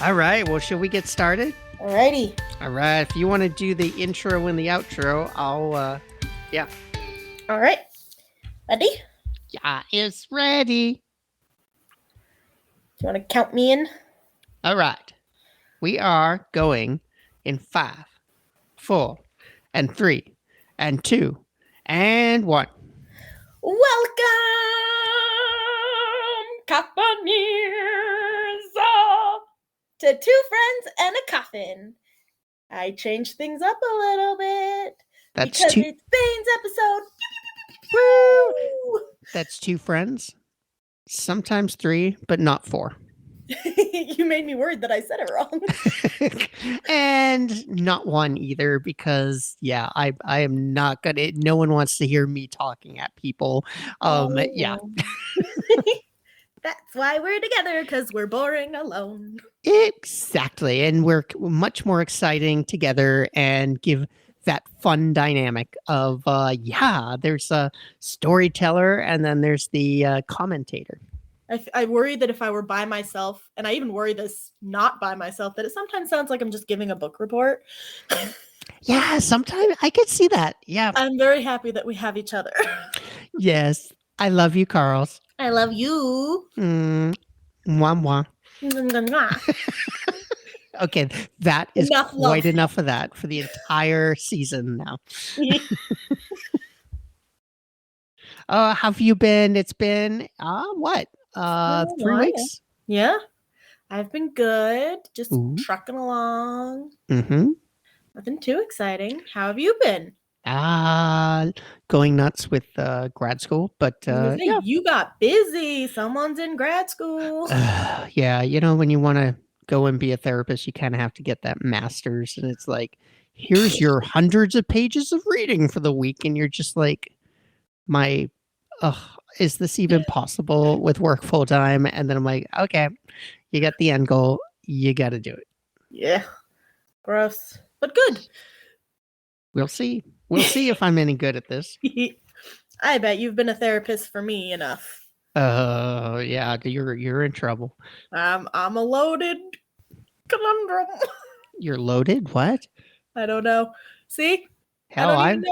All right. Well, should we get started? Alrighty. All right. If you want to do the intro and the outro, yeah. All right. Ready? Yeah, it's ready. Do you want to count me in? All right. We are going in 5, 4, and 3, and 2, and 1. Welcome, Coffineers, to Two Friends and a Coffin. I changed things up a little bit That's because two. it's Bane's episode. Woo! That's 2 friends. Sometimes 3, but not 4. You made me worried that I said it wrong. And not 1 either, because I am not gonna. No one wants to hear me talking at people. Yeah. That's why we're together, because we're boring alone. Exactly. And we're much more exciting together and give that fun dynamic of, there's a storyteller and then there's the commentator. I worry that if I were by myself, and I even worry this not by myself, that it sometimes sounds like I'm just giving a book report. Yeah, sometimes I could see that. Yeah. I'm very happy that we have each other. Yes. I love you, Carls. I love you. Mwah, mwah. Okay, that is quite enough of that for the entire season now. Have you been? It's been, what? 3 weeks? Yeah. I've been good. Just trucking along. Mm-hmm. Nothing too exciting. How have you been? Going nuts with grad school, but yeah. You got busy. Someone's in grad school. Yeah, when you want to go and be a therapist, you kind of have to get that master's, and it's like, here's your hundreds of pages of reading for the week, and you're just like, is this even possible with work full time? And then I'm like, okay, you got the end goal, you got to do it. Yeah, gross, but good. We'll see if I'm any good at this. I bet you've been a therapist for me enough. Yeah, you're in trouble. I'm a loaded conundrum. You're loaded? What? I don't know. See? Hell,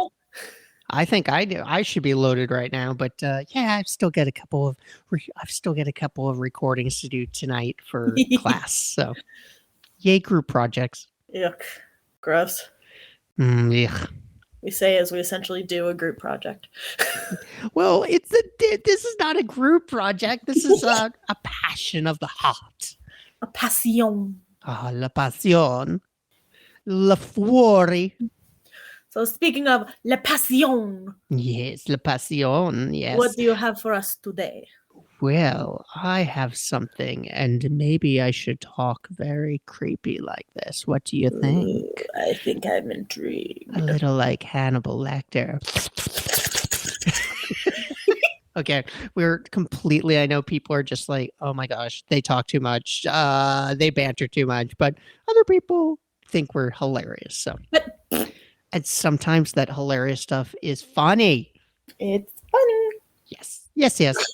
I think I do. I should be loaded right now, but I've still got a couple of recordings to do tonight for class. So, yay, group projects. Yuck, gross. Yuck. We say as we essentially do a group project. Well, this is not a group project. This is a passion of the heart. A passion. Ah, la passion. La fuori. So speaking of la passion. Yes, la passion, yes. What do you have for us today? Well, I have something, and maybe I should talk very creepy like this. What do you think? I think I'm intrigued. A little like Hannibal Lecter. Okay, I know people are just like, oh my gosh, they talk too much, they banter too much, but other people think we're hilarious. So, and sometimes that hilarious stuff is funny. It's funny. Yes.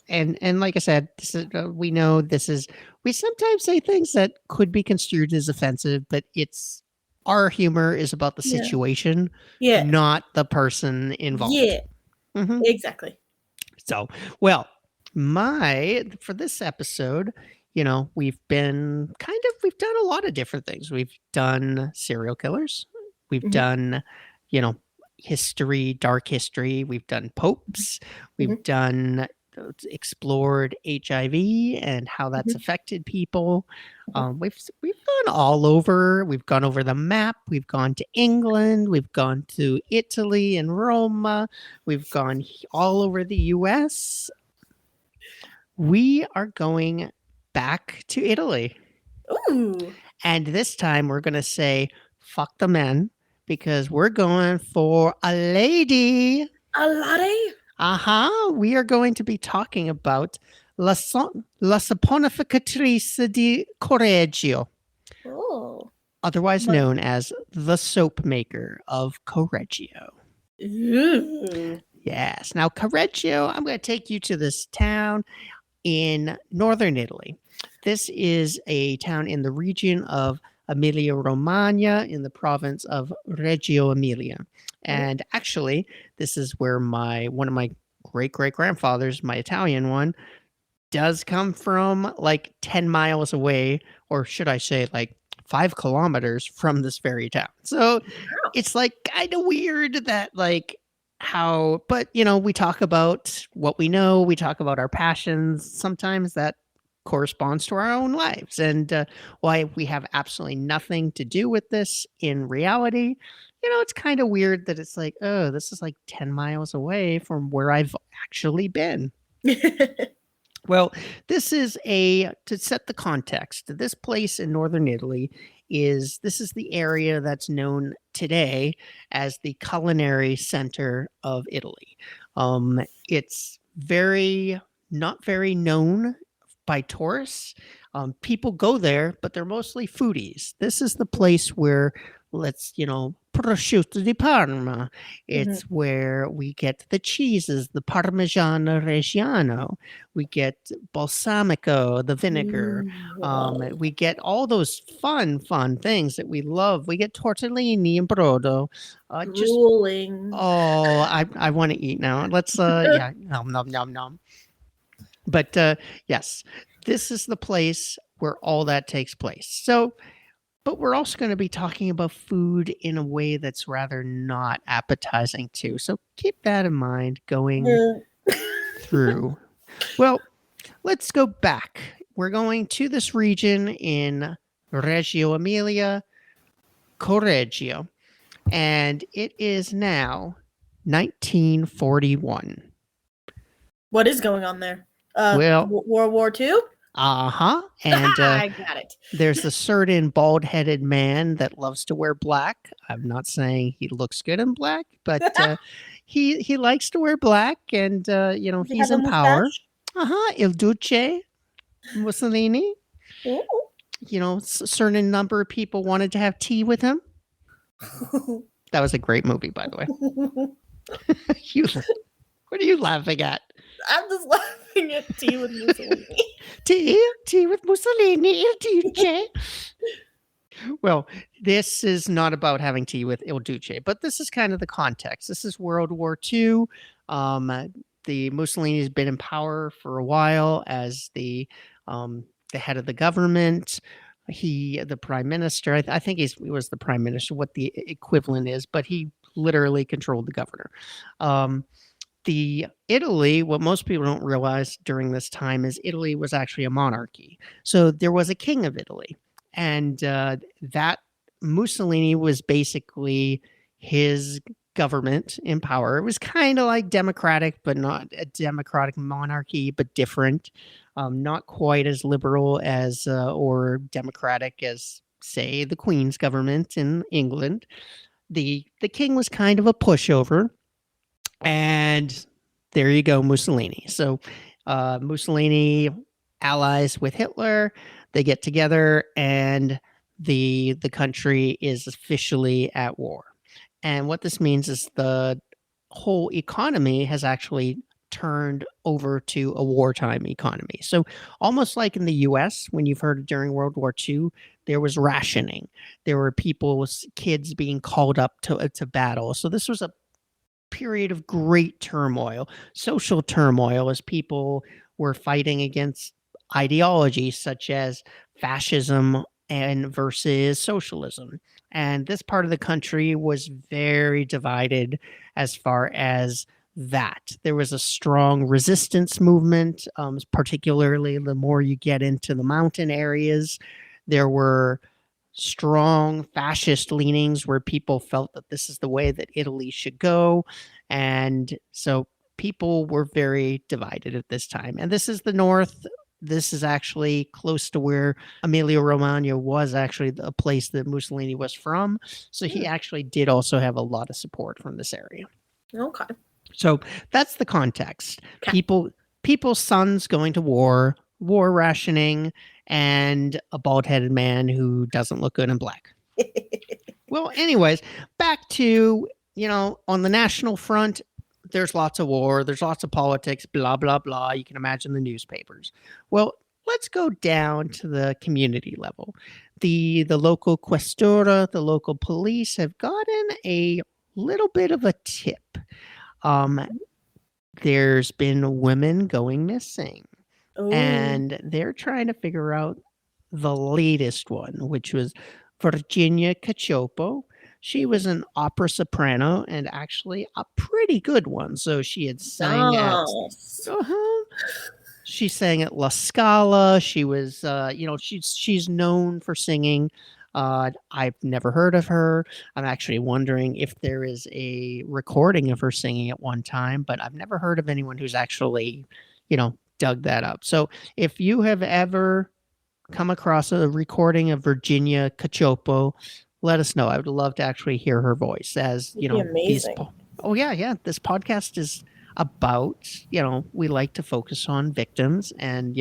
And like I said, this is, we sometimes say things that could be construed as offensive, but our humor is about the situation, not the person involved. Yeah, exactly. So, well, for this episode, we've done a lot of different things. We've done serial killers. We've done, history, dark history. We've done popes. We've done explored HIV and how that's affected people. We've gone all over. We've gone over the map. We've gone to England. We've gone to Italy and Roma. We've gone all over the US. We are going back to Italy. Ooh. And this time we're going to say, fuck the men, because we're going for a lady. A lady? We are going to be talking about la Soponificatrice di Corregio. Oh. Otherwise known as the Soapmaker of Corregio. Ooh. Yes. Now, Corregio, I'm going to take you to this town in northern Italy. This is a town in the region of Emilia-Romagna in the province of Reggio Emilia. And actually, this is where one of my great-great-grandfathers, my Italian one, does come from, like 10 miles away, or should I say like 5 kilometers from this very town. So it's like kind of weird that like but we talk about what we know, we talk about our passions. Sometimes that corresponds to our own lives, and why we have absolutely nothing to do with this in reality. It's kind of weird that it's like, oh, this is like 10 miles away from where I've actually been. Well, this is to set the context. This place in northern Italy is the area that's known today as the culinary center of Italy. It's not very known by tourists. People go there, but they're mostly foodies. This is the place where prosciutto di Parma. It's where we get the cheeses, the Parmigiano Reggiano. We get balsamico, the vinegar. We get all those fun things that we love. We get tortellini and brodo. Drooling. I want to eat now. Let's nom. But yes, this is the place where all that takes place. So, but we're also going to be talking about food in a way that's rather not appetizing too. So keep that in mind going through. Well, let's go back. We're going to this region in Reggio Emilia, Corregio, and it is now 1941. What is going on there? Well, World War II? And I got it. There's a certain bald-headed man that loves to wear black. I'm not saying he looks good in black, but he likes to wear black, and he's in power. Il Duce Mussolini. A certain number of people wanted to have tea with him. That was a great movie, by the way. What are you laughing at? I'm just laughing at tea with Mussolini. tea with Mussolini, Il Duce. Well, this is not about having tea with Il Duce, but this is kind of the context. This is World War II. The Mussolini has been in power for a while as the head of the government. The prime minister, I think he was the prime minister, what the equivalent is, but he literally controlled the governor. Italy, what most people don't realize during this time is Italy was actually a monarchy. So there was a king of Italy, and that Mussolini was basically his government in power. It was kind of like democratic, but not a democratic monarchy, but different. Not quite as liberal as or democratic as, say, the Queen's government in England. The king was kind of a pushover. And there you go, Mussolini. So Mussolini allies with Hitler. They get together, and the country is officially at war. And what this means is the whole economy has actually turned over to a wartime economy. So almost like in the US, when you've heard during World War II, there was rationing. There were kids being called up to battle. So this was a period of great turmoil, social turmoil, as people were fighting against ideologies such as fascism and versus socialism. And this part of the country was very divided as far as that. There was a strong resistance movement, particularly the more you get into the mountain areas. There were strong fascist leanings where people felt that this is the way that Italy should go. And so people were very divided at this time. And this is the north. This is actually close to where Emilia-Romagna was actually a place that Mussolini was from. So he actually did also have a lot of support from this area. Okay. So that's the context. Okay. People's sons going to war rationing, and a bald-headed man who doesn't look good in black. Well, anyways, back to, on the national front, there's lots of war, there's lots of politics, blah, blah, blah. You can imagine the newspapers. Well, let's go down to the community level. The local questura, the local police have gotten a little bit of a tip. There's been women going missing, Oh, and they're trying to figure out the latest one, which was Virginia Cacioppo. She was an opera soprano and actually a pretty good one. So she had sang at yes. she sang at La Scala. She was she's known for singing. I've never heard of her. I'm actually wondering if there is a recording of her singing at one time, but I've never heard of anyone who's actually, dug that up. So if you have ever come across a recording of Virginia Cacioppo, let us know. I would love to actually hear her voice as, It'd be amazing. Oh yeah. This podcast is about, we like to focus on victims and,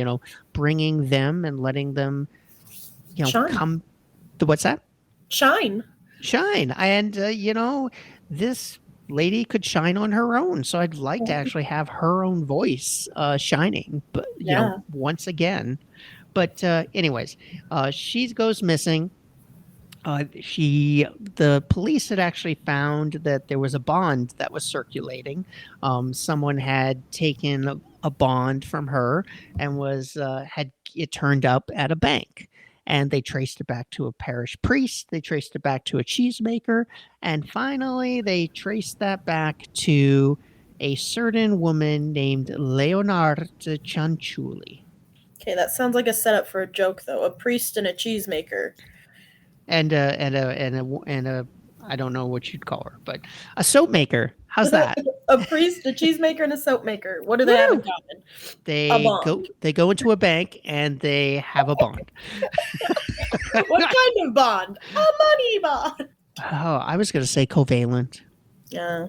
bringing them and letting them, Shine. what's that? Shine. And, this lady could shine on her own. So I'd like to actually have her own voice shining, but, once again. But anyways, she goes missing. The police had actually found that there was a bond that was circulating. Someone had taken a bond from her and had it turned up at a bank. And they traced it back to a parish priest. They traced it back to a cheesemaker. And finally, they traced that back to a certain woman named Leonarda Cianciulli. Okay, that sounds like a setup for a joke, though. A priest and a cheesemaker. And a I don't know what you'd call her, but a soap maker. How's that? A priest, a cheesemaker, and a soap maker. What do they have in common? They go into a bank and they have a bond. What kind of bond? A money bond. Oh, I was going to say covalent. Yeah.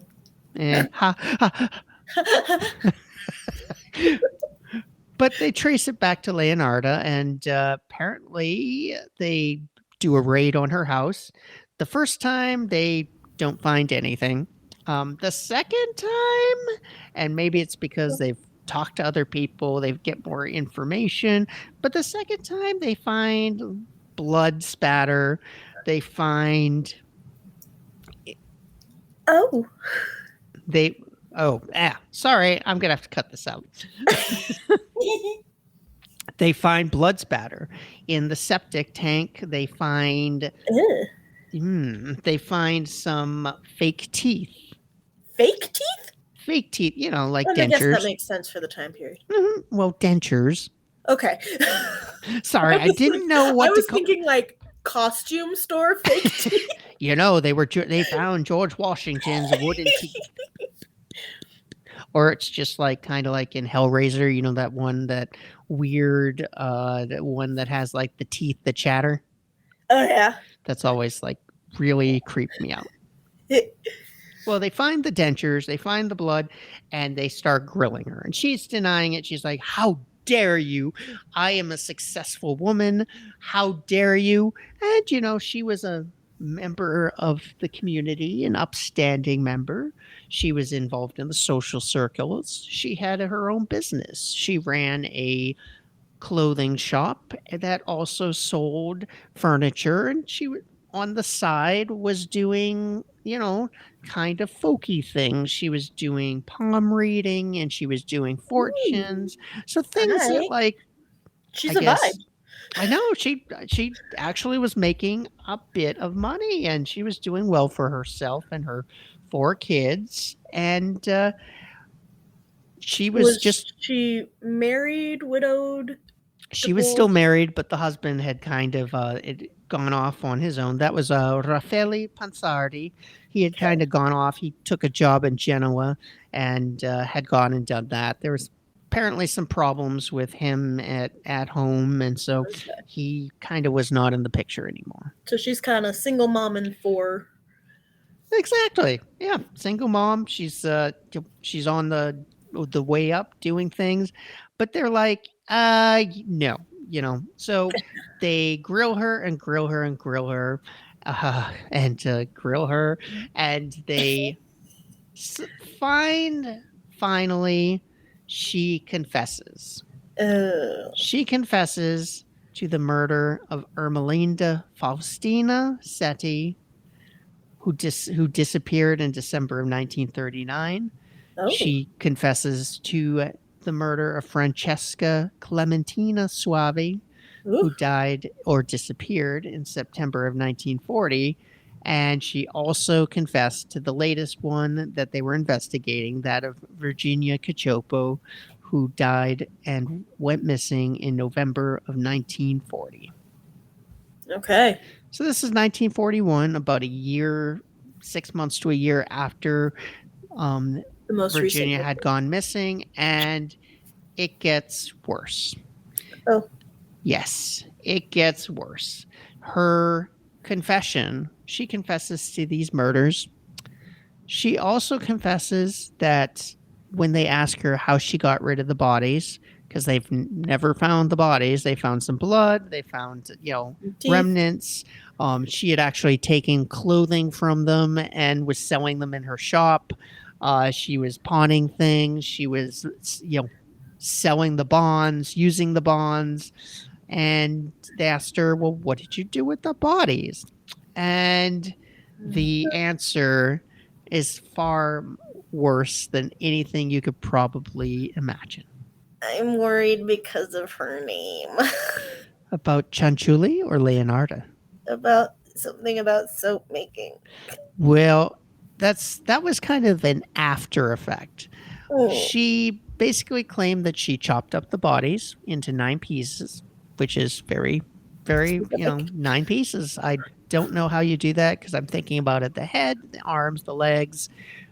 But they trace it back to Leonarda, and apparently they do a raid on her house. The first time they don't find anything. The second time, and maybe it's because they've talked to other people, they get more information. But the second time they find blood spatter. They find sorry, I'm gonna have to cut this out. They find blood spatter in the septic tank. They find some fake teeth. Fake teeth? Fake teeth, like well, dentures. I guess that makes sense for the time period. Mm-hmm. Well, dentures. Okay. Sorry, I didn't know what. I was thinking like costume store fake teeth. They found George Washington's wooden teeth. Or it's just like kind of like in Hellraiser, that one, that weird that one that has like the teeth that chatter. Oh yeah. That's always like really creeped me out. Well, they find the dentures, they find the blood, and they start grilling her. And she's denying it. She's like, "How dare you? I am a successful woman. How dare you?" And, she was a member of the community, an upstanding member. She was involved in the social circles. She had her own business. She ran a clothing shop that also sold furniture, and she on the side was doing, kind of folky things. She was doing palm reading and she was doing fortunes. So things that like she's a vibe. I know she actually was making a bit of money and she was doing well for herself and her 4 kids. And she was she married, widowed? She was still married, but the husband had kind of gone off on his own. That was Raffaele Pansardi. He had kind of gone off. He took a job in Genoa and had gone and done that. There was apparently some problems with him at home, and so he kind of was not in the picture anymore. So she's kind of single mom and 4. Exactly. Yeah, single mom. She's on the way up doing things, but they're like, no, so they grill her and grill her and grill her and grill her, and they finally she confesses. She confesses to the murder of Ermelinda Faustina Setti, who disappeared in December of 1939. Oh. She confesses to the murder of Francesca Clementina Soavi, who died or disappeared in September of 1940. And she also confessed to the latest one that they were investigating, that of Virginia Cacioppo, who died and went missing in November of 1940. Okay. So this is 1941, about a year, 6 months to a year after The most Virginia recent. had gone missing, and it gets worse. Oh. Yes, it gets worse. Her confession, she confesses to these murders. She also confesses that when they ask her how she got rid of the bodies, because they've never found the bodies, they found some blood, they found, Teeth. remnants. She had actually taken clothing from them and was selling them in her shop. She was pawning things. She was, selling the bonds, using the bonds. And they asked her, well, what did you do with the bodies? And the answer is far worse than anything you could probably imagine. I'm worried because of her name. About Cianciulli or Leonarda? About something about soap making. Well, that was kind of an after effect. She basically claimed that she chopped up the bodies into 9 pieces, which is very, very, 9 pieces. I don't know how you do that because I'm thinking about it: the head, the arms, the legs,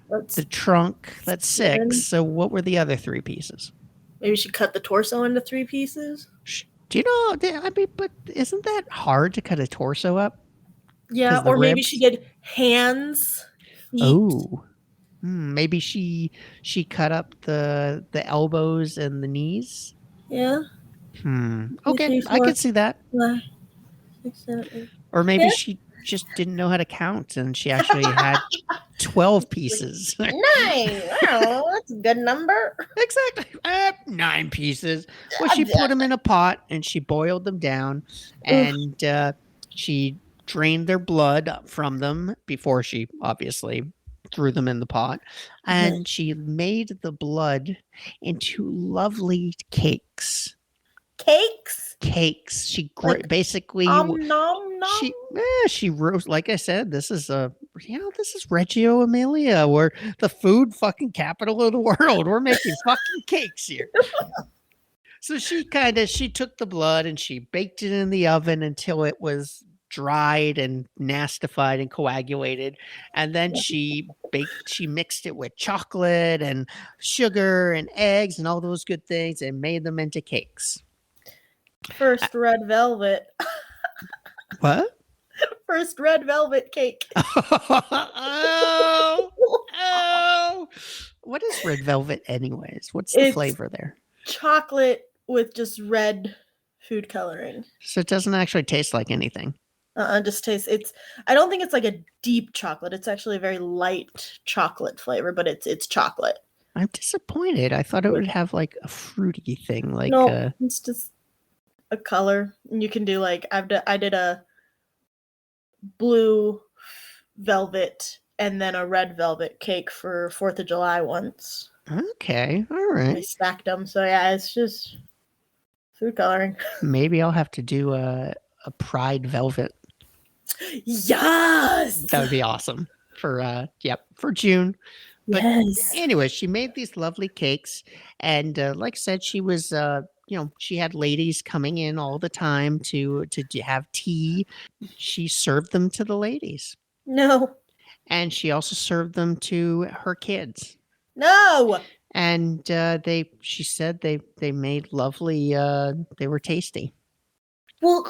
the trunk. That's 6. So what were the other 3 pieces? Maybe she cut the torso into 3 pieces. Do you know? I mean, but isn't that hard to cut a torso up? Yeah, or maybe she did hands, feet. Oh, maybe she cut up the elbows and the knees. Yeah. Okay, I could see that. 5, 6, 7, 8. Or maybe she just didn't know how to count, and she actually had 12 pieces. 9. Oh, that's a good number. Exactly. 9 pieces. Well, she put them in a pot and she boiled them down, and she drained their blood from them before she obviously threw them in the pot. And she made the blood into lovely cakes. Cakes. She basically she rose, like I said, this is Reggio Emilia, where the food fucking capital of the world. We're making fucking cakes here. So she took the blood and she baked it in the oven until it was dried and nastified and coagulated, and then she mixed it with chocolate and sugar and eggs and all those good things and made them into cakes. First red velvet. What? First red velvet cake. Oh. What is red velvet anyways? What's the flavor there? Chocolate with just red food coloring. So it doesn't actually taste like anything. Just tastes. I don't think it's like a deep chocolate. It's actually a very light chocolate flavor, but it's chocolate. I'm disappointed. I thought it would have like a fruity thing, like no, it's just a color. And you can do like I did a blue velvet and then a red velvet cake for 4th of July once. Okay, all right. I stacked them, so yeah, it's just food coloring. Maybe I'll have to do a pride velvet. Yes, that would be awesome for June. But anyway, she made these lovely cakes, and like I said, she was she had ladies coming in all the time to have tea. She served them to the ladies. No. And she also served them to her kids. No. And she said they made lovely. They were tasty. Well,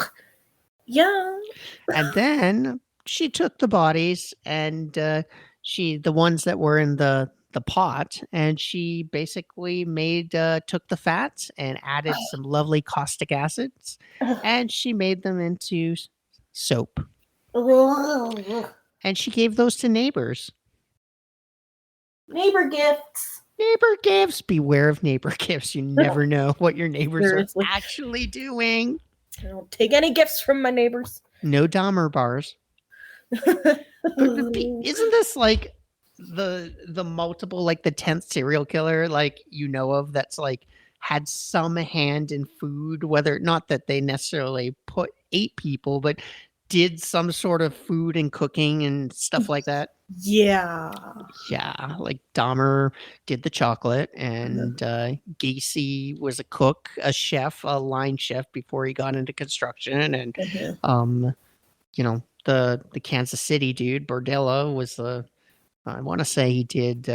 yeah. And then she took the bodies and the ones that were in the pot, and she basically took the fats and added some lovely caustic acids, and she made them into soap. And she gave those to neighbors. Neighbor gifts. Neighbor gifts. Beware of neighbor gifts. You never know what your neighbors Seriously. are actually doing. I don't take any gifts from my neighbors. No Dahmer bars. Isn't this like the multiple, like the 10th serial killer, like, you know, of that's like had some hand in food, whether not that they necessarily ate people, but did some sort of food and cooking and stuff like that? Yeah. Yeah, like Dahmer did the chocolate, and Gacy was a cook, a chef, a line chef before he got into construction, and you know, the Kansas City dude, Bordella, was I want to say he did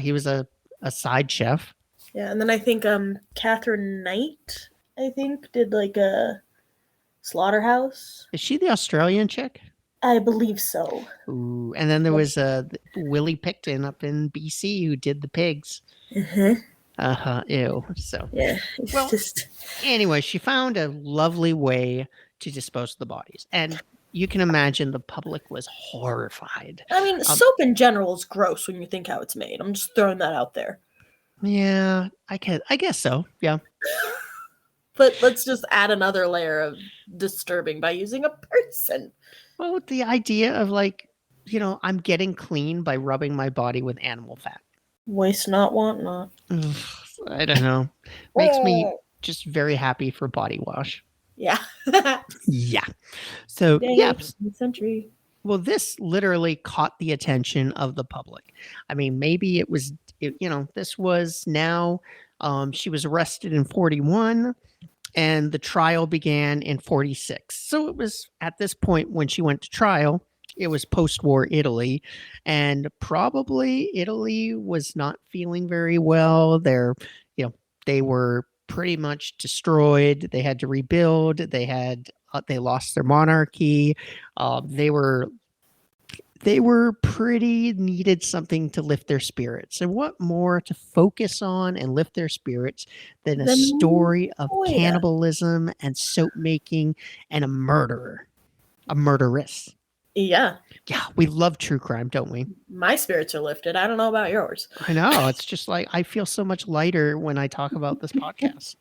he was a side chef. Yeah, and then I think Catherine Knight, I think, did like a slaughterhouse. Is she the Australian chick? I believe so. Ooh, and then there was Willie Picton up in BC who did the pigs. Ew. So yeah, well, just anyway, she found a lovely way to dispose of the bodies, and you can imagine the public was horrified. I mean, soap in general is gross when you think how it's made. I'm just throwing that out there. Yeah, I guess so. Yeah. But let's just add another layer of disturbing by using a person. Well, the idea of, like, you know, I'm getting clean by rubbing my body with animal fat. Waste not, want not. I don't know. Makes me just very happy for body wash. Yeah. Yeah. So, yeah. Century. Well, this literally caught the attention of the public. I mean, maybe this was now, she was arrested in 41. And the trial began in 46. So it was at this point when she went to trial, it was post-war Italy, and probably Italy was not feeling very well. They were pretty much destroyed. They had to rebuild. They lost their monarchy. They were pretty needed something to lift their spirits. And what more to focus on and lift their spirits than a story of cannibalism and soap making and a murderess. Yeah. Yeah, we love true crime, don't we? My spirits are lifted. I don't know about yours. I know. It's just like I feel so much lighter when I talk about this podcast.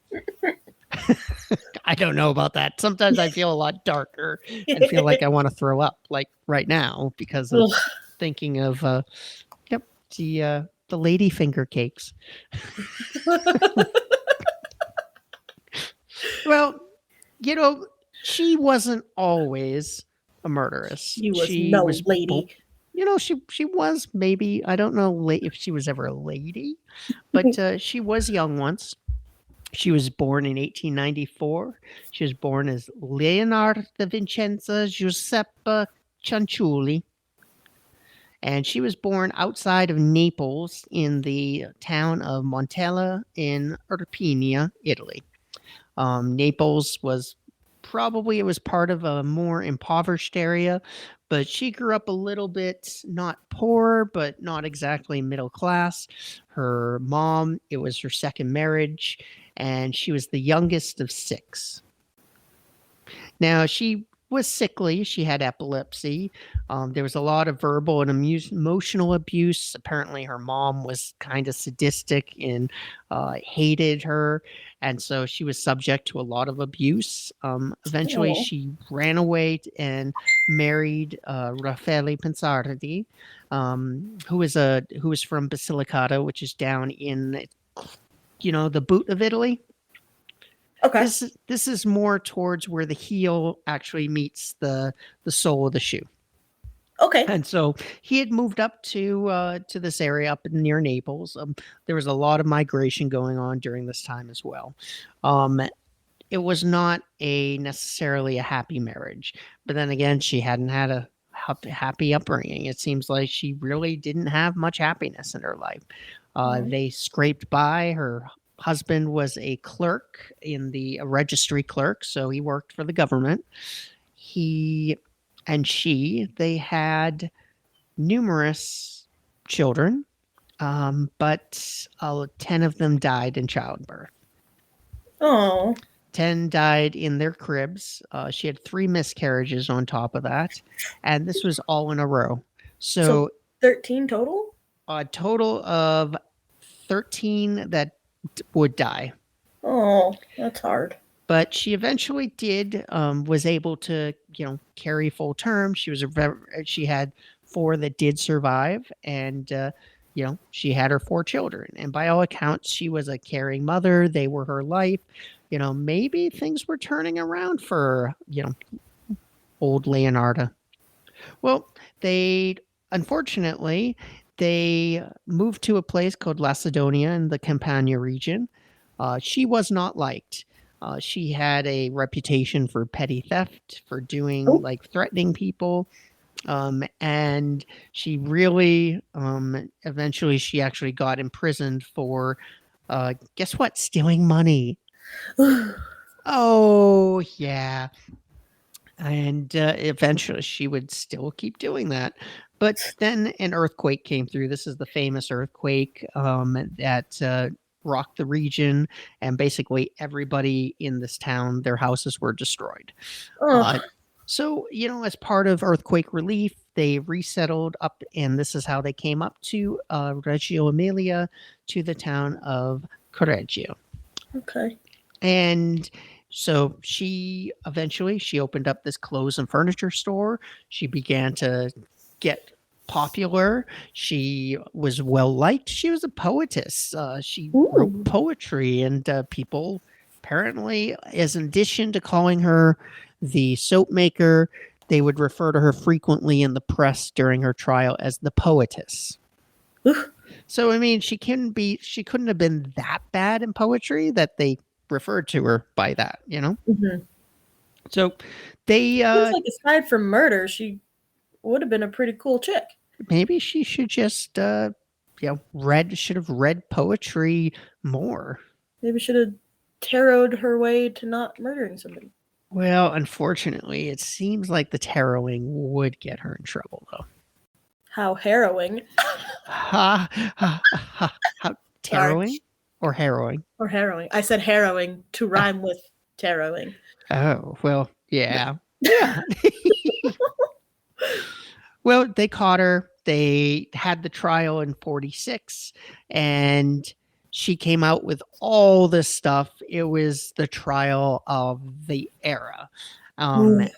I don't know about that. Sometimes I feel a lot darker and feel like I want to throw up, like right now, because of thinking of the lady finger cakes. Well, you know, she wasn't always a murderess. She was lady. She was, maybe, I don't know if she was ever a lady, but she was young once. She was born in 1894. She was born as Leonarda Cianciulli, and she was born outside of Naples in the town of Montella in Irpinia, Italy. Naples was part of a more impoverished area, but she grew up a little bit not poor, but not exactly middle class. Her mom, it was her second marriage, and she was the youngest of 6. Now, she was sickly. She had epilepsy. There was a lot of verbal and emotional abuse. Apparently, her mom was kind of sadistic and hated her. And so she was subject to a lot of abuse. Eventually, she ran away and married Raffaele Pensardi, who was from Basilicata, which is down in, the boot of Italy. Okay. This is more towards where the heel actually meets the sole of the shoe. Okay. And so he had moved up to this area up near Naples. There was a lot of migration going on during this time as well. It was not necessarily a happy marriage, but then again, she hadn't had a happy upbringing. It seems like she really didn't have much happiness in her life. They scraped by. Her husband was a clerk a registry clerk, so he worked for the government. They had numerous children, but 10 of them died in childbirth. Oh. 10 died in their cribs. She had 3 miscarriages on top of that, and this was all in a row. So 13 total? A total of 13 that would die. Oh, that's hard. But she eventually was able to, carry full term. She had 4 that did survive, and she had her 4 children. And by all accounts, she was a caring mother. They were her life. Maybe things were turning around for old Leonarda. Well, unfortunately they moved to a place called Lacedonia in the Campania region. She was not liked. She had a reputation for petty theft, for doing threatening people. And she really, eventually she actually got imprisoned for, guess what? Stealing money. Oh, yeah. And eventually she would still keep doing that. But then an earthquake came through. This is the famous earthquake that rocked the region, and basically everybody in this town, their houses were destroyed. So, as part of earthquake relief, they resettled up, and this is how they came up to Reggio Emilia, to the town of Corregio. Okay. And so she opened up this clothes and furniture store. She began to get popular. She was well liked. She was a poetess. She wrote poetry, and people apparently, as an addition to calling her the Soapmaker, they would refer to her frequently in the press during her trial as the poetess. So, I mean, she couldn't have been that bad in poetry that they referred to her by that, Mm-hmm. So they aside from murder, she would have been a pretty cool chick. Maybe she should just should have read poetry more. Maybe should have taroted her way to not murdering somebody. Well, unfortunately, it seems like the taroting would get her in trouble, though. How harrowing. How tarrowing? Sorry. Or harrowing? Or harrowing. I said harrowing to rhyme with tarrowing. Oh, well, yeah. Yeah. Well, they caught her. They had the trial in 1946, and she came out with all this stuff. It was the trial of the era.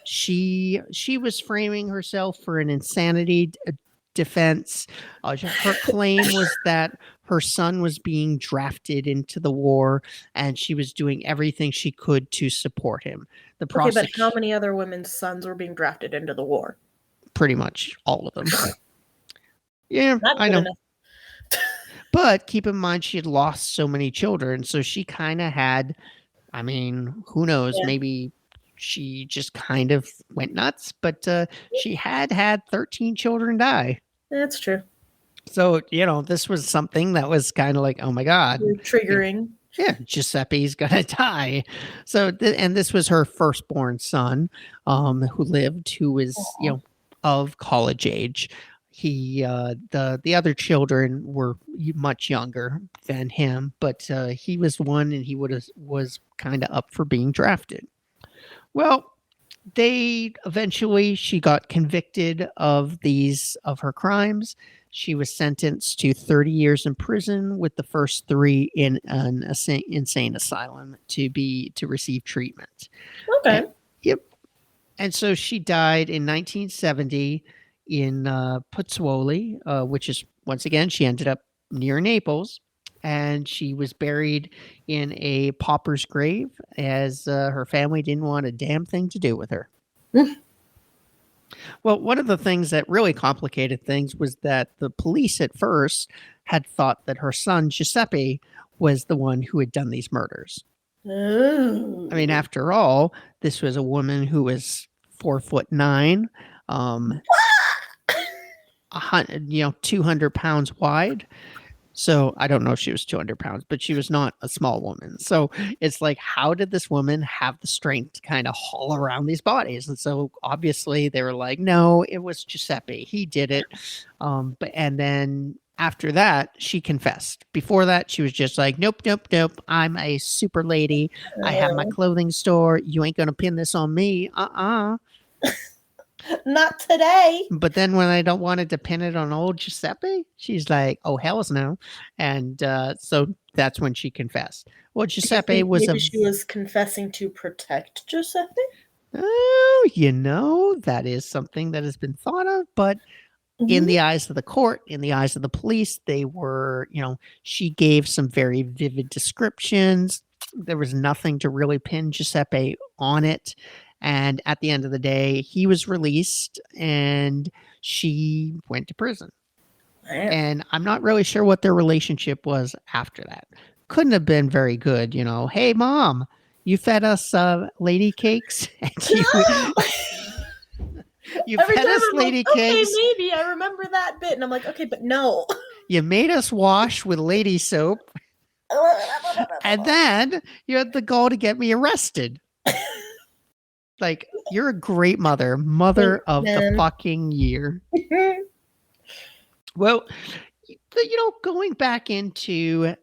She was framing herself for an insanity defense. Her claim was that her son was being drafted into the war, and she was doing everything she could to support him. Okay, but how many other women's sons were being drafted into the war? Pretty much all of them. Yeah, I know. But keep in mind, she had lost so many children, so she kind of had, I mean, who knows, maybe she just kind of went nuts, but she had 13 children die. That's true. So, this was something that was kind of like, oh my God. Triggering. Yeah, Giuseppe's gonna die. So, and this was her firstborn son, who lived, who was, of college age. He, the other children were much younger than him, but he was one, and he was kind of up for being drafted. Well, she got convicted of her crimes. She was sentenced to 30 years in prison, with the first 3 in an insane asylum to receive treatment. Okay. Yep. And so she died in 1970 in Pozzuoli, which is, once again, she ended up near Naples, and she was buried in a pauper's grave, as her family didn't want a damn thing to do with her. Well, one of the things that really complicated things was that the police at first had thought that her son, Giuseppe, was the one who had done these murders. I mean, after all, this was a woman who was 4'9", 200 pounds wide. So I don't know if she was 200 pounds, but she was not a small woman. So it's like, how did this woman have the strength to kind of haul around these bodies? And so obviously they were like, no, it was Giuseppe. He did it. And then after that, she confessed. Before that, she was just like, nope. I'm a super lady. I have my clothing store. You ain't going to pin this on me. Not today. But then when I don't wanted to pin it on old Giuseppe, she's like, "Oh hells no!" And so that's when she confessed. Well, Do you Giuseppe think was maybe a she was confessing to protect Giuseppe? oh, that is something that has been thought of, but in Mhm. the eyes of the court, in the eyes of the police, they were, she gave some very vivid descriptions. There was nothing to really pin Giuseppe on it. And at the end of the day, he was released and she went to prison. Man. And I'm not really sure what their relationship was after that. Couldn't have been very good, Hey, mom, you fed us lady cakes, and you Every fed time us I'm like, lady okay, cakes. maybe I remember that bit, and I'm like, okay, but no. You made us wash with lady soap, and then you had the goal to get me arrested. Like, you're a great mother, mother Thanks, of the man. fucking year. Well, going back into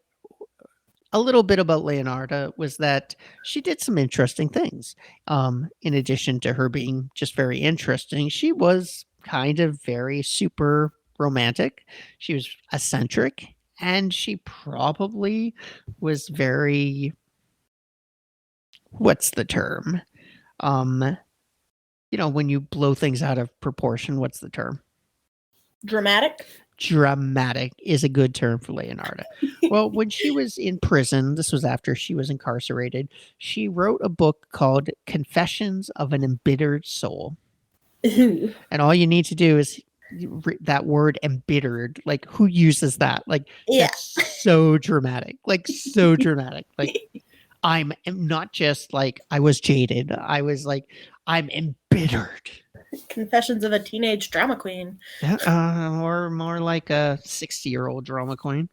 a little bit about Leonarda was that she did some interesting things. In addition to her being just very interesting, she was kind of very super romantic. She was eccentric, and she probably was very, what's the term? Um, when you blow things out of proportion, what's the term? Dramatic. Dramatic is a good term for Leonarda. Well, when she was in prison, this was after she was incarcerated, she wrote a book called Confessions of an Embittered Soul. Ooh. And all you need to do is that word embittered. Like, who uses that? Like, Yeah. that's so dramatic. Like, so dramatic. Like, I'm not just like I was jaded. I was like, I'm embittered. Confessions of a Teenage Drama Queen. Or more like a 60-year-old drama queen.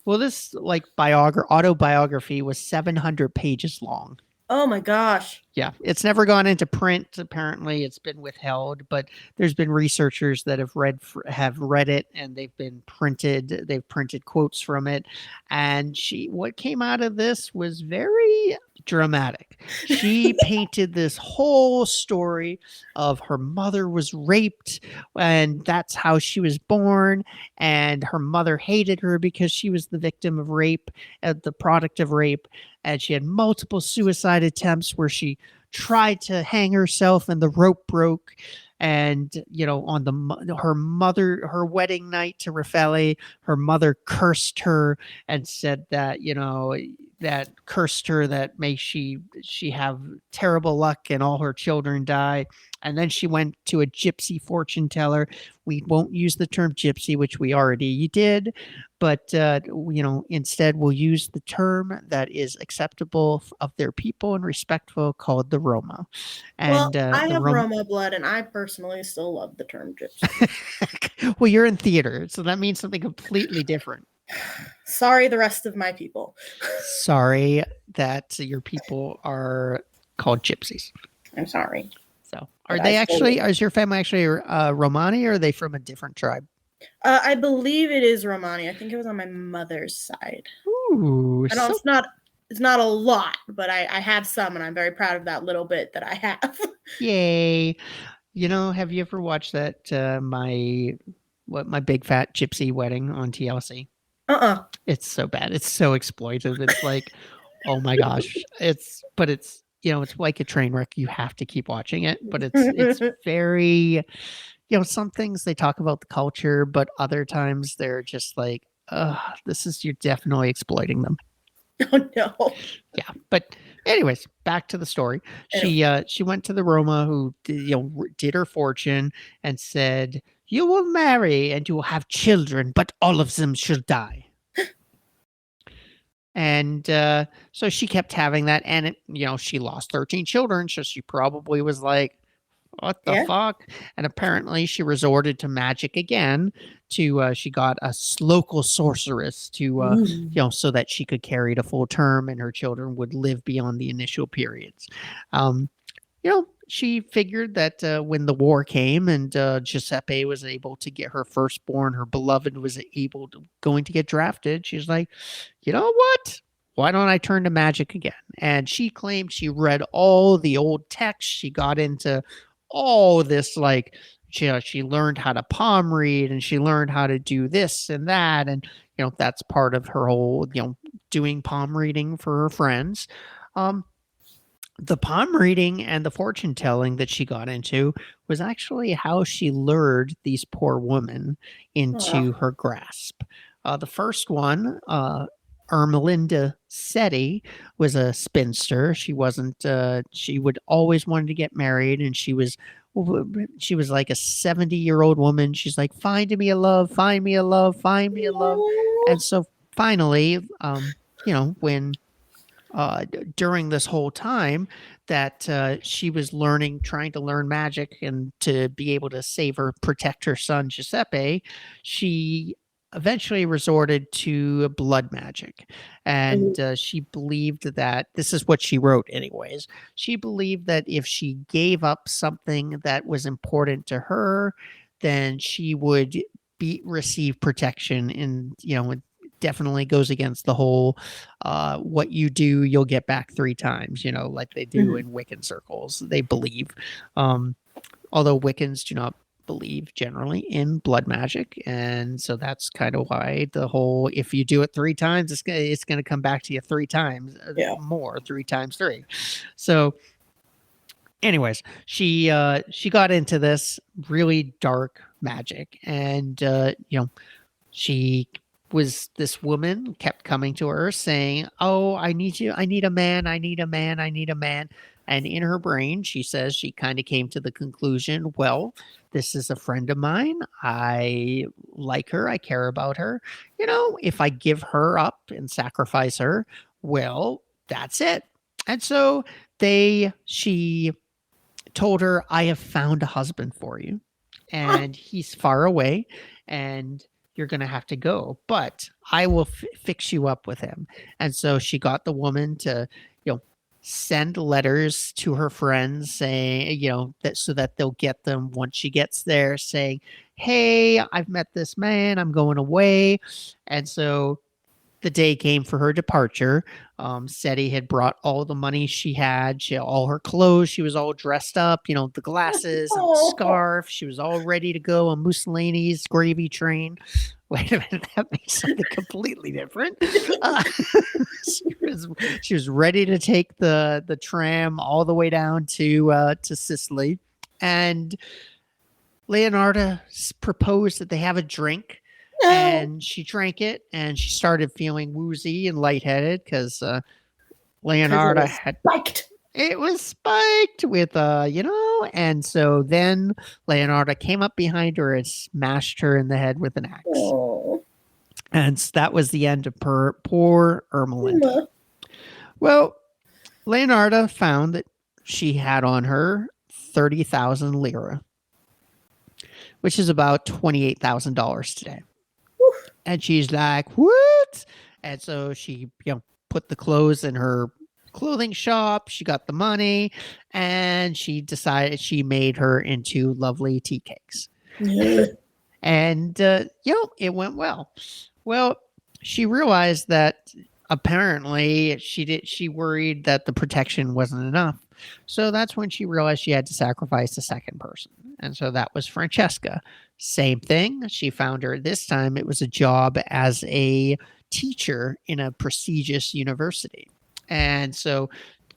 Well, this like autobiography was 700 pages long. Oh my gosh. Yeah, it's never gone into print. Apparently, it's been withheld. But there's been researchers that have read it, and they've printed quotes from it. And what came out of this was very dramatic. She painted this whole story of her mother was raped, and that's how she was born. And her mother hated her because she was the victim of rape, the product of rape. And she had multiple suicide attempts where she tried to hang herself and the rope broke. And on her wedding night to Raffaele, her mother cursed her and said that that cursed her, that may she have terrible luck and all her children die. And then she went to a gypsy fortune teller. We won't use the term gypsy, which we already did, but instead we'll use the term that is acceptable of their people and respectful, called the Roma. And well, I the have Roma. Roma blood, and I personally still love the term gypsy. Well, you're in theater, so that means something completely different. Sorry, the rest of my people. Sorry that your people are called gypsies. I'm sorry. So, is your family actually Romani, or are they from a different tribe? I believe it is Romani. I think it was on my mother's side. Ooh, I know it's not a lot, but I have some, and I'm very proud of that little bit that I have. Yay. Have you ever watched that my big fat gypsy wedding on TLC? It's so bad. It's so exploitive. It's like, oh my gosh. It's like a train wreck. You have to keep watching it, but it's very, some things they talk about the culture, but other times they're just like, you're definitely exploiting them. Oh no. Yeah, but anyways, back to the story. She went to the Roma, who did her fortune and said, "You will marry and you will have children, but all of them shall die." And so she kept having that, and she lost 13 children, so she probably was like, what the fuck? And apparently she resorted to magic again she got a local sorceress to so that she could carry the full term and her children would live beyond the initial periods. She figured that when the war came and Giuseppe was able to get her firstborn, her beloved was going to get drafted, she's like, you know what? Why don't I turn to magic again? And she claimed she read all the old texts. She got into all this like she learned how to palm read and she learned how to do this and that, and that's part of her whole doing palm reading for her friends. The palm reading and the fortune telling that she got into was actually how she lured these poor women into her grasp. The first one, Ermelinda Setti, was a spinster. She wasn't. She would always wanted to get married, and she was like a 70-year-old woman. She's like, find me a love, find me a love, find me a love, and so finally, when during this whole time that she was trying to learn magic and to be able to protect her son Giuseppe, she eventually resorted to blood magic. And she believed that, this is what she wrote anyways, she believed that if she gave up something that was important to her, then she would receive protection. And it definitely goes against the whole what you do you'll get back 3 times, like they do in Wiccan circles, they believe. Although Wiccans do not believe generally in blood magic, and so that's kind of why the whole, if you do it 3 times, it's going to come back to you 3 times more, 3 times 3. So anyways, she got into this really dark magic, and this woman kept coming to her saying, oh, I need you, I need a man, I need a man, I need a man. And in her brain, she says she kind of came to the conclusion, well, this is a friend of mine. I like her. I care about her. If I give her up and sacrifice her, well, that's it. And so she told her, I have found a husband for you, and he's far away, and you're going to have to go, but I will fix you up with him. And so she got the woman to, send letters to her friends saying, that so that they'll get them once she gets there, saying, hey, I've met this man, I'm going away. And so the day came for her departure. Setti had brought all the money she had, all her clothes. She was all dressed up, the glasses and the scarf. She was all ready to go on Mussolini's gravy train. Wait a minute, that makes something completely different. She was ready to take the tram all the way down to Sicily, and Leonarda proposed that they have a drink. And she drank it, and she started feeling woozy and lightheaded because Leonarda it was spiked with and so then Leonarda came up behind her and smashed her in the head with an axe. And that was the end of poor Ermelinda. Well, Leonarda found that she had on her 30,000 lira, which is about $28,000 today. And she's like, what? And so she, put the clothes in her clothing shop. She got the money, and she decided she made her into lovely tea cakes. And, it went well. Well, she realized that apparently she worried that the protection wasn't enough. So that's when she realized she had to sacrifice a second person. And so that was Francesca. Same thing. She found her, this time it was a job as a teacher in a prestigious university. And so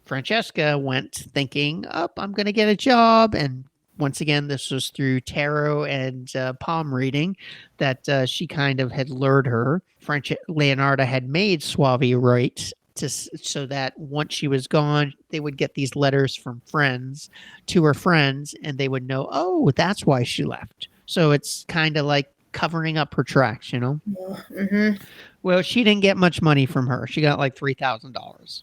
Francesca went thinking, I'm going to get a job. And once again, this was through tarot and palm reading that she kind of had lured her. Leonarda had made Soavi write so that once she was gone, they would get these letters from friends to her friends, and they would know, oh, that's why she left. So it's kind of like covering up her tracks, Well, she didn't get much money from her. She got like $3,000.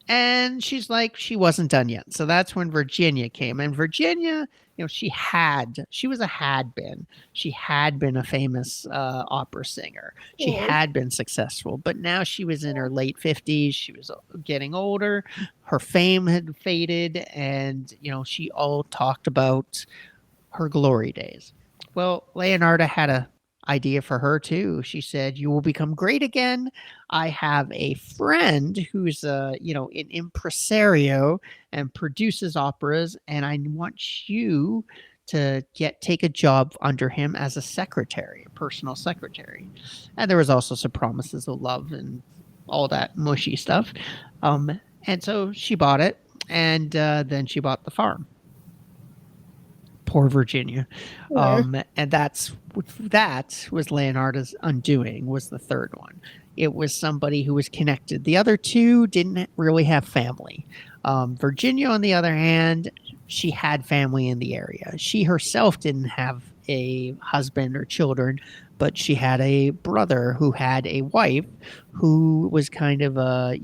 And she's like, she wasn't done yet. So that's when Virginia came. And Virginia, she was a had-been. She had been a famous opera singer. She had been successful. But now she was in her late 50s. She was getting older. Her fame had faded. And, she all talked about her glory days. Well, Leonarda had a idea for her too. She said, "You will become great again. I have a friend who's an impresario and produces operas, and I want you to take a job under him as a secretary, a personal secretary." And there was also some promises of love and all that mushy stuff. And so she bought it, and then she bought the farm. Poor Virginia. And that was Leonarda's undoing, was the third one. It was somebody who was connected. The other two didn't really have family. Virginia, on the other hand, she had family in the area. She herself didn't have a husband or children, but she had a brother who had a wife who was kind of a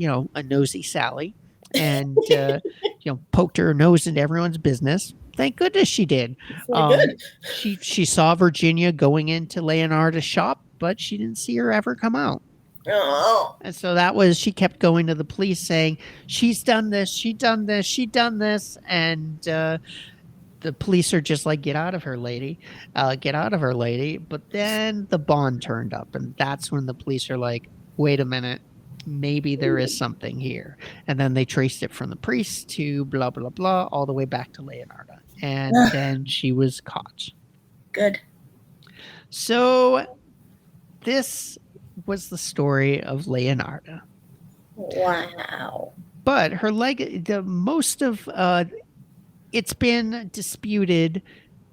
nosy Sally, and poked her nose into everyone's business. Thank goodness she did. Good. She saw Virginia going into Leonarda's shop, but she didn't see her ever come out. Oh. And so she kept going to the police saying, "She's done this, she done this, she done this." And the police are just like, "Get out of her, lady. Get out of her, lady." But then the bond turned up, and that's when the police are like, "Wait a minute. Maybe there is something here." And then they traced it from the priest to blah, blah, blah, all the way back to Leonarda. And then she was caught. Good. So this was the story of Leonarda. Wow. But her it's been disputed,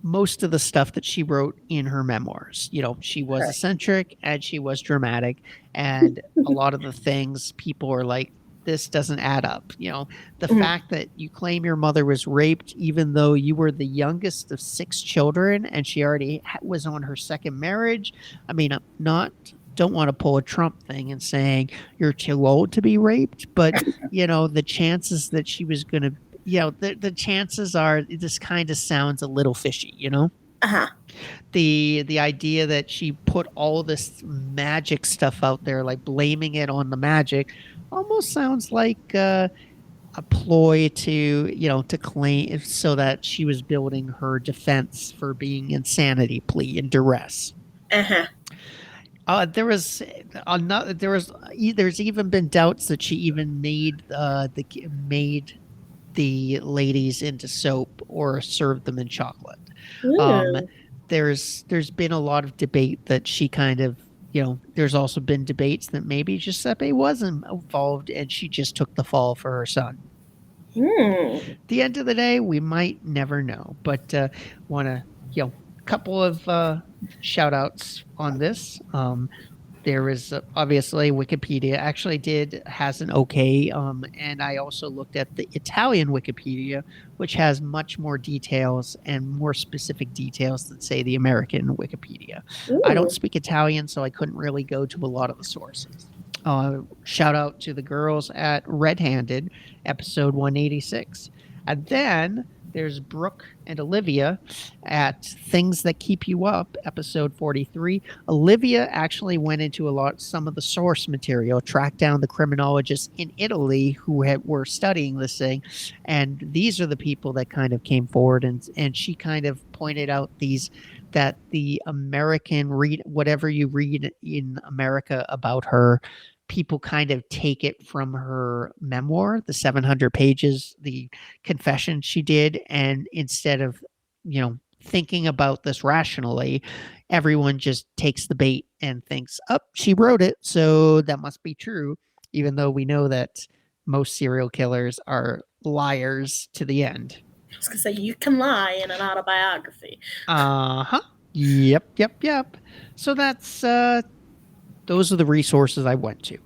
most of the stuff that she wrote in her memoirs. She was eccentric and she was dramatic, and a lot of the things people are like, this doesn't add up. The fact that you claim your mother was raped, even though you were the youngest of 6 children and she already was on her second marriage. I mean, don't want to pull a Trump thing and saying you're too old to be raped, but the chances that she was going to, the chances are this kind of sounds a little fishy, Uh-huh. The idea that she put all this magic stuff out there, like blaming it on the magic, almost sounds like a ploy to claim, so that she was building her defense for being insanity plea and duress. There's even been doubts that she even made the ladies into soap or served them in chocolate. There's been a lot of debate that she kind of, there's also been debates that maybe Giuseppe wasn't involved and she just took the fall for her son. At the end of the day, we might never know, but want to, couple of shout outs on this. There is obviously Wikipedia actually has an okay, and I also looked at the Italian Wikipedia, which has much more details and more specific details than, say, the American Wikipedia. I don't speak Italian, so I couldn't really go to a lot of the sources. Shout out to the girls at Red Handed, episode 186. And then there's Brooke and Olivia at Things That Keep You Up, episode 43. Olivia actually went into some of the source material, tracked down the criminologists in Italy who were studying this thing. And these are the people that kind of came forward, and she kind of pointed out that the American whatever you read in America about her, people kind of take it from her memoir, the 700 pages, the confession she did. And instead of, thinking about this rationally, everyone just takes the bait and thinks, oh, she wrote it, so that must be true. Even though we know that most serial killers are liars to the end. I was going to say, you can lie in an autobiography. Uh-huh. Yep. So that's, those are the resources I went to.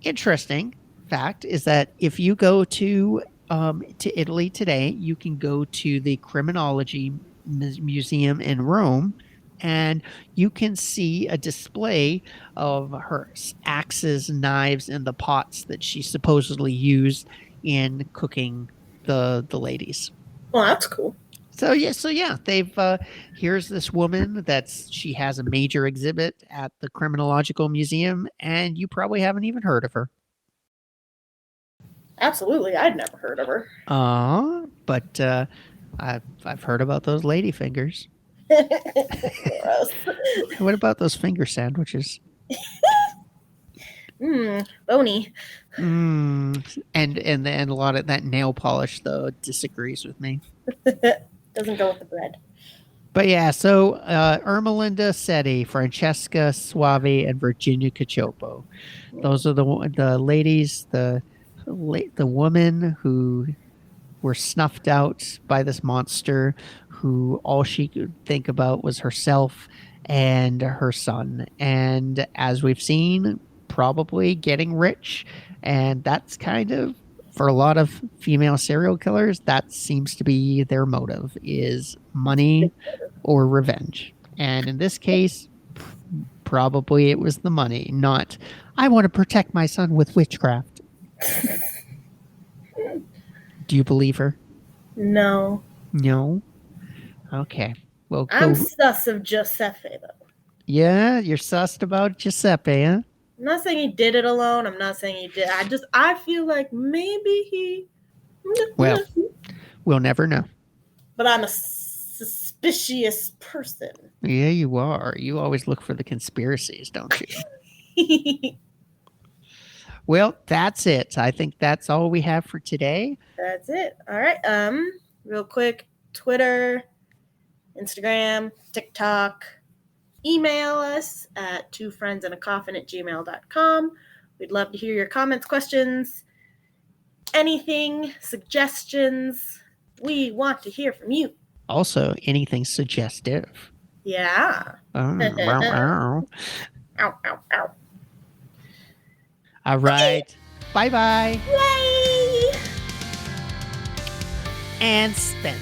Interesting fact is that if you go to Italy today, you can go to the Criminology Museum in Rome, and you can see a display of her axes, knives, and the pots that she supposedly used in cooking the ladies. Well, that's cool. So yeah, they've here's this woman she has a major exhibit at the Criminological Museum, and you probably haven't even heard of her. Absolutely, I'd never heard of her. But I've heard about those lady fingers. Gross. What about those finger sandwiches? Bony. And a lot of that nail polish though disagrees with me. Doesn't go with the bread. But yeah, so Ermelinda Setti, Francesca Soavi, and Virginia Cacioppo. Those are the ladies, the woman who were snuffed out by this monster, who all she could think about was herself and her son. And as we've seen, probably getting rich. And that's kind of, for a lot of female serial killers, that seems to be their motive, is money or revenge. And in this case, probably it was the money, not, I want to protect my son with witchcraft. Do you believe her? No. No? Okay. Well, I'm sus of Giuseppe, though. Yeah, you're sussed about Giuseppe, huh? I'm not saying he did it alone. I'm not saying he did. I feel like maybe he. Well, we'll never know. But I'm a suspicious person. Yeah, you are. You always look for the conspiracies, don't you? Well, that's it. I think that's all we have for today. That's it. All right. Real quick, Twitter, Instagram, TikTok. Email us at twofriendsandacoffin@gmail.com. We'd love to hear your comments, questions, anything, suggestions. We want to hear from you. Also, anything suggestive. Yeah. Ow, ow, ow. All right. Okay. Bye-bye. Yay! And spent.